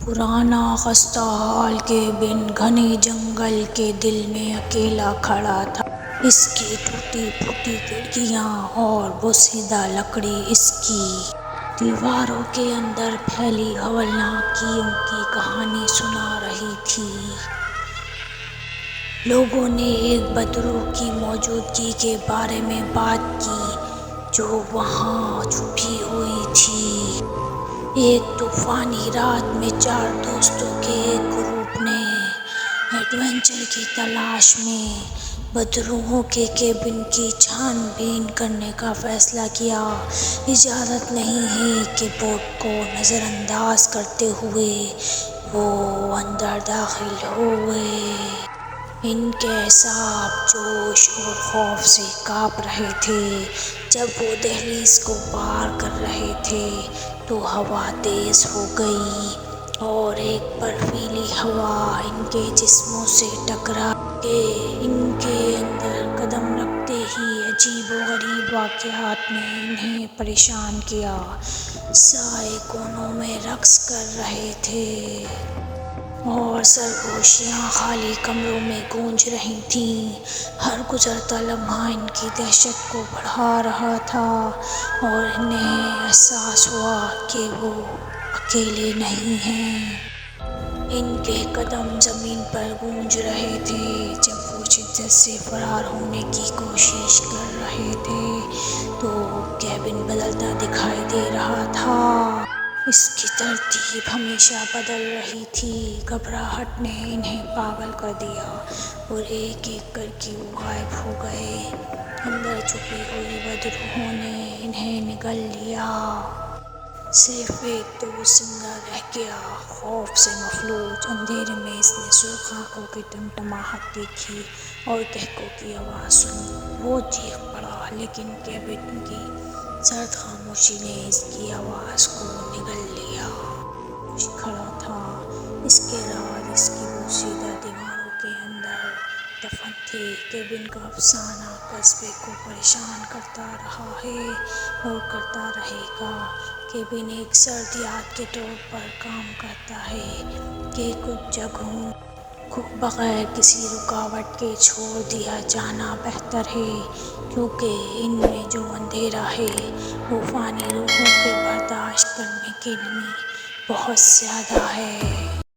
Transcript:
پرانا خستہ حال کیبن گھنے جنگل کے دل میں اکیلا کھڑا تھا۔ اس کی ٹوٹی پھوٹی کھڑکیاں اور بوسیدہ لکڑی اس کی دیواروں کے اندر پھیلی ہولناکیوں کی کہانی سنا رہی تھی۔ لوگوں نے ایک بدروح کی موجودگی کے بارے میں بات کی جو وہاں چھپی ہوئی تھی۔ ایک طوفانی رات میں 4 دوستوں کے ایک گروپ نے ایڈونچر کی تلاش میں بدروحوں کے کیبن کی چھان بین کرنے کا فیصلہ کیا۔ اجازت نہیں ہے کہ بوٹ کو نظر انداز کرتے ہوئے وہ اندر داخل ہوئے۔ ان کے اعصاب جوش اور خوف سے کانپ رہے تھے۔ جب وہ دہلیز کو پار کر رہے تھے تو ہوا تیز ہو گئی اور ایک برفیلی ہوا ان کے جسموں سے ٹکرائی کہ ان کے اندر قدم رکھتے ہی عجیب و غریب واقعات نے انہیں پریشان کیا۔ سائے کونوں میں رقص کر رہے تھے اور سرگوشیاں خالی کمروں میں گونج رہی تھیں۔ ہر گزرتا لمحہ ان کی دہشت کو بڑھا رہا تھا اور انہیں احساس ہوا کہ وہ اکیلے نہیں ہیں۔ ان کے قدم زمین پر گونج رہے تھے جب وہ شدت سے فرار ہونے کی کوشش کر رہے تھے تو کیبن بدلتا دکھائی دے رہا تھا۔ اس کی ترتیب ہمیشہ بدل رہی تھی۔ گھبراہٹ نے انہیں پاگل کر دیا اور ایک ایک کر کے وہ غائب ہو گئے۔ اندر چھپی ہوئی بدروحوں نے انہیں نگل لیا۔ صرف ایک دوست زندہ رہ گیا۔ خوف سے مفلوج اندھیرے میں اس نے سرخ آنکھوں کی ٹمٹماہٹ دیکھی اور قہقہوں کی آواز سنی۔ وہ چیخ پڑا لیکن کیبن کی سرد خاموشی نے اس کی آواز کو نگل لیا۔ خاموش کھڑا تھا۔ اس کے راز اس کی بوسیدہ دیواروں کے اندر دفن تھے۔ کیبن کا افسانہ قصبے کو پریشان کرتا رہا ہے اور کرتا رہے گا۔ کیبن ایک سرد یاد کے طور پر کام کرتا ہے کہ کچھ جگہوں کو بغیر کسی رکاوٹ کے چھوڑ دیا جانا بہتر ہے کیونکہ ان میں جو اندھیرا ہے وہ فانی روحوں کے برداشت کرنے کے لیے بہت زیادہ ہے۔